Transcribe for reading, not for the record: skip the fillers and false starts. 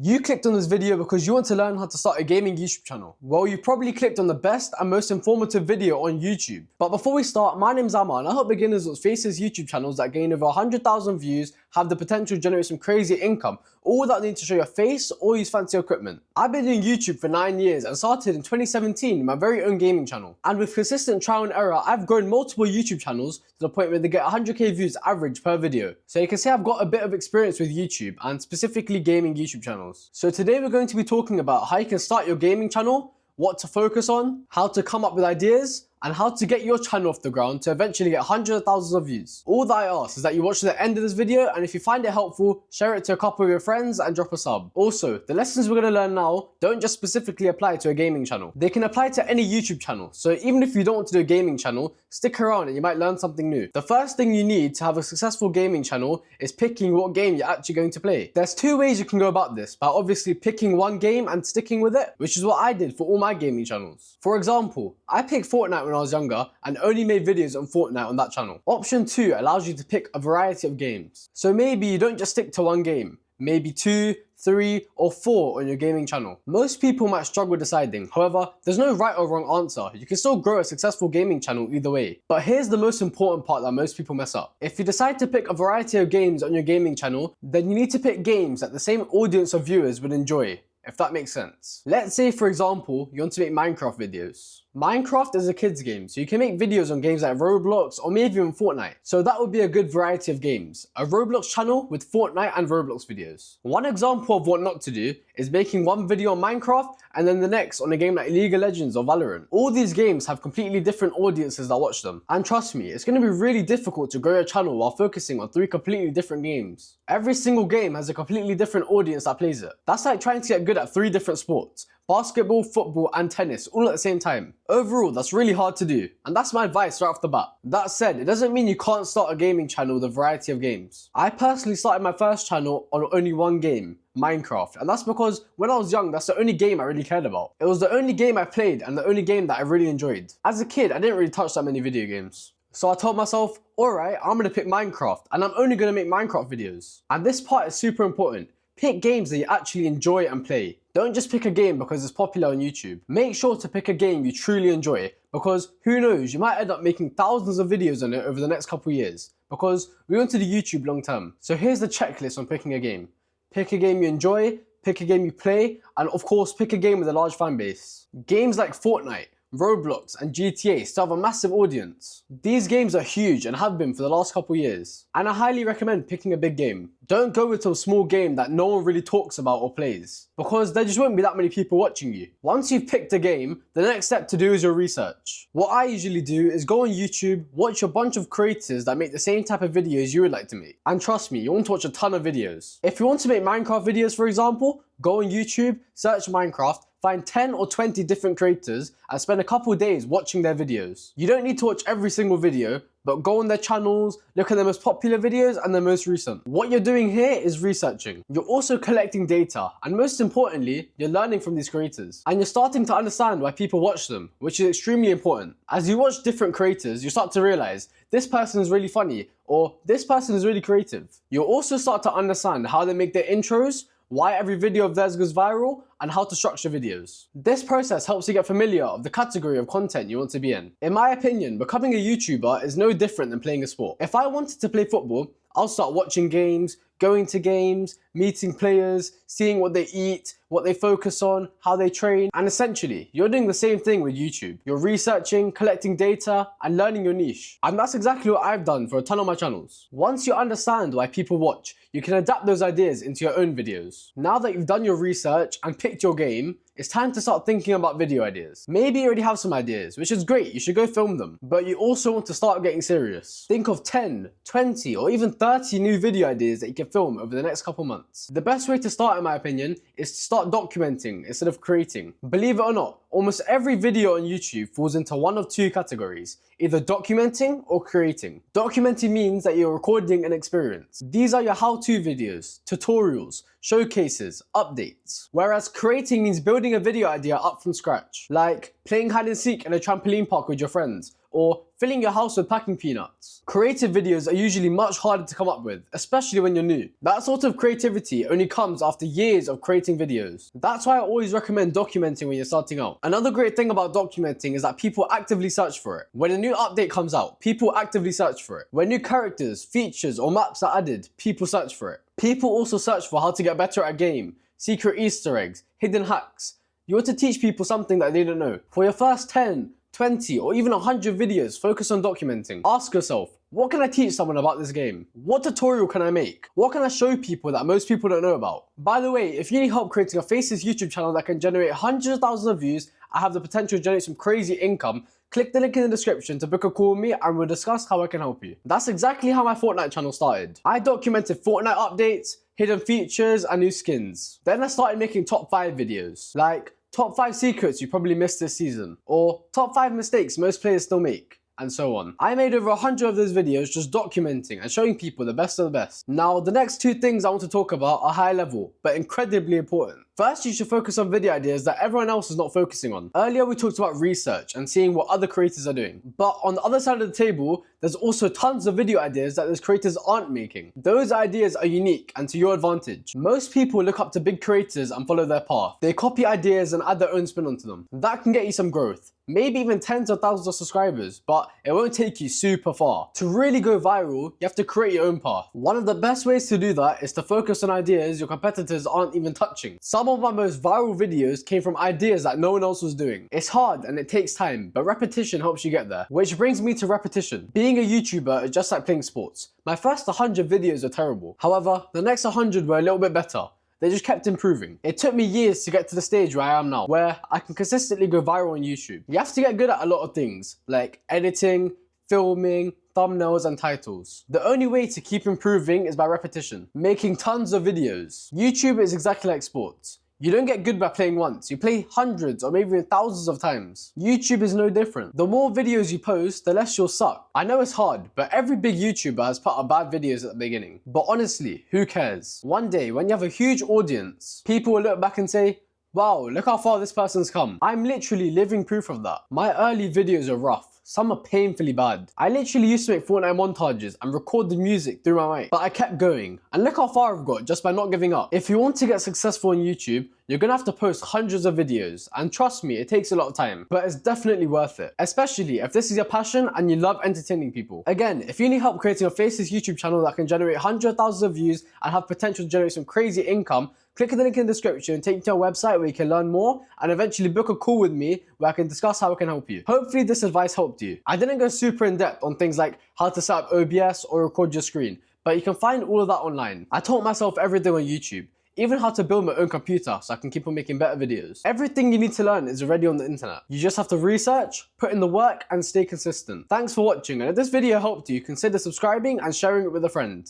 You clicked on this video because you want to learn how to start a gaming YouTube channel. Well, you probably clicked on the best and most informative video on YouTube. But before we start, my name's Amma and I help beginners with faceless YouTube channels that gain over 100,000 views, have the potential to generate some crazy income, all without needing to show your face or use fancy equipment. I've been doing YouTube for 9 years and started in 2017 with my very own gaming channel. And with consistent trial and error, I've grown multiple YouTube channels to the point where they get 100k views average per video. So you can say I've got a bit of experience with YouTube and specifically gaming YouTube channels. So today we're going to be talking about how you can start your gaming channel, what to focus on, how to come up with ideas, and how to get your channel off the ground to eventually get hundreds of thousands of views. All that I ask is that you watch to the end of this video, and if you find it helpful, share it to a couple of your friends and drop a sub. Also, the lessons we're going to learn now don't just specifically apply to a gaming channel. They can apply to any YouTube channel, so even if you don't want to do a gaming channel, stick around and you might learn something new. The first thing you need to have a successful gaming channel is picking what game you're actually going to play. There's two ways you can go about this, by obviously picking one game and sticking with it, which is what I did for all my gaming channels. For example, I picked Fortnite when I was younger and only made videos on Fortnite on that channel. Option 2 allows you to pick a variety of games. So maybe you don't just stick to one game, maybe 2, 3 or 4 on your gaming channel. Most people might struggle deciding, however, there's no right or wrong answer. You can still grow a successful gaming channel either way. But here's the most important part that most people mess up. If you decide to pick a variety of games on your gaming channel, then you need to pick games that the same audience of viewers would enjoy, if that makes sense. Let's say, for example, you want to make Minecraft videos. Minecraft is a kids game, so you can make videos on games like Roblox or maybe even Fortnite. So that would be a good variety of games. A Roblox channel with Fortnite and Roblox videos. One example of what not to do is making one video on Minecraft and then the next on a game like League of Legends or Valorant. All these games have completely different audiences that watch them. And trust me, it's going to be really difficult to grow your channel while focusing on 3 completely different games. Every single game has a completely different audience that plays it. That's like trying to get good at 3 different sports. Basketball, football and tennis all at the same time. Overall, that's really hard to do, and that's my advice right off the bat. That said, it doesn't mean you can't start a gaming channel with a variety of games. I personally started my first channel on only one game, Minecraft, and that's because when I was young, that's the only game I really cared about. It was the only game I played and the only game that I really enjoyed. As a kid, I didn't really touch that many video games. So I told myself, alright, I'm gonna pick Minecraft, and I'm only gonna make Minecraft videos. And this part is super important. Pick games that you actually enjoy and play. Don't just pick a game because it's popular on YouTube. Make sure to pick a game you truly enjoy, because who knows, you might end up making thousands of videos on it over the next couple years, because we want to do YouTube long term. So here's the checklist on picking a game. Pick a game you enjoy, pick a game you play, and of course pick a game with a large fan base. Games like Fortnite, Roblox and GTA still have a massive audience. These games are huge and have been for the last couple years. And I highly recommend picking a big game. Don't go with a small game that no one really talks about or plays, because there just won't be that many people watching you. Once you've picked a game, the next step to do is your research. What I usually do is go on YouTube, watch a bunch of creators that make the same type of videos you would like to make. And trust me, you want to watch a ton of videos. If you want to make Minecraft videos, for example, go on YouTube, search Minecraft, find 10 or 20 different creators and spend a couple days watching their videos. You don't need to watch every single video, but go on their channels, look at their most popular videos and their most recent. What you're doing here is researching. You're also collecting data, and most importantly, you're learning from these creators. And you're starting to understand why people watch them, which is extremely important. As you watch different creators, you start to realize this person is really funny, or this person is really creative. You'll also start to understand how they make their intros, why every video of theirs goes viral, and how to structure videos. This process helps you get familiar with the category of content you want to be in. In my opinion, becoming a YouTuber is no different than playing a sport. If I wanted to play football, I'll start watching games, going to games, meeting players, seeing what they eat, what they focus on, how they train, and essentially, you're doing the same thing with YouTube. You're researching, collecting data, and learning your niche. And that's exactly what I've done for a ton of my channels. Once you understand why people watch, you can adapt those ideas into your own videos. Now that you've done your research and picked your game, it's time to start thinking about video ideas. Maybe you already have some ideas, which is great, you should go film them. But you also want to start getting serious. Think of 10, 20, or even 30 new video ideas that you can film over the next couple months. The best way to start, in my opinion, is to start documenting instead of creating. Believe it or not, almost every video on YouTube falls into one of 2 categories, either documenting or creating. Documenting means that you're recording an experience. These are your how-to videos, tutorials, showcases, updates. Whereas creating means building a video idea up from scratch, like playing hide and seek in a trampoline park with your friends, or filling your house with packing peanuts. Creative videos are usually much harder to come up with, especially when you're new. That sort of creativity only comes after years of creating videos. That's why I always recommend documenting when you're starting out. Another great thing about documenting is that people actively search for it. When a new update comes out, people actively search for it. When new characters, features, or maps are added, people search for it. People also search for how to get better at a game, secret Easter eggs, hidden hacks. You want to teach people something that they don't know. For your first 10, 20, or even 100 videos, focus on documenting. Ask yourself, what can I teach someone about this game? What tutorial can I make? What can I show people that most people don't know about? By the way, if you need help creating a faceless YouTube channel that can generate hundreds of thousands of views and have the potential to generate some crazy income, click the link in the description to book a call with me and we'll discuss how I can help you. That's exactly how my Fortnite channel started. I documented Fortnite updates, hidden features, and new skins. Then I started making top 5 videos, like top 5 secrets you probably missed this season, or top 5 mistakes most players still make, and so on. I made over 100 of those videos just documenting and showing people the best of the best. Now, the next 2 things I want to talk about are high level, but incredibly important. First, you should focus on video ideas that everyone else is not focusing on. Earlier, we talked about research and seeing what other creators are doing. But on the other side of the table, there's also tons of video ideas that those creators aren't making. Those ideas are unique and to your advantage. Most people look up to big creators and follow their path. They copy ideas and add their own spin onto them. That can get you some growth. Maybe even tens of thousands of subscribers, but it won't take you super far. To really go viral, you have to create your own path. One of the best ways to do that is to focus on ideas your competitors aren't even touching. Some of my most viral videos came from ideas that no one else was doing. It's hard and it takes time, but repetition helps you get there. Which brings me to repetition. Being a YouTuber is just like playing sports. My first 100 videos were terrible. However, the next 100 were a little bit better. They just kept improving. It took me years to get to the stage where I am now, where I can consistently go viral on YouTube. You have to get good at a lot of things, like editing, filming, thumbnails, and titles. The only way to keep improving is by repetition, making tons of videos. YouTube is exactly like sports. You don't get good by playing once, you play hundreds or maybe even thousands of times. YouTube is no different. The more videos you post, the less you'll suck. I know it's hard, but every big YouTuber has put out bad videos at the beginning. But honestly, who cares? One day, when you have a huge audience, people will look back and say, wow, look how far this person's come. I'm literally living proof of that. My early videos are rough. Some are painfully bad. I literally used to make Fortnite montages and record the music through my mic, but I kept going. And look how far I've got just by not giving up. If you want to get successful on YouTube, you're gonna have to post hundreds of videos. And trust me, it takes a lot of time, but it's definitely worth it. Especially if this is your passion and you love entertaining people. Again, if you need help creating a faceless YouTube channel that can generate hundreds of thousands of views and have potential to generate some crazy income, click the link in the description and take you to our website where you can learn more and eventually book a call with me where I can discuss how I can help you. Hopefully this advice helped you. I didn't go super in depth on things like how to set up OBS or record your screen, but you can find all of that online. I taught myself everything on YouTube, even how to build my own computer so I can keep on making better videos. Everything you need to learn is already on the internet. You just have to research, put in the work, and stay consistent. Thanks for watching, and if this video helped you, consider subscribing and sharing it with a friend.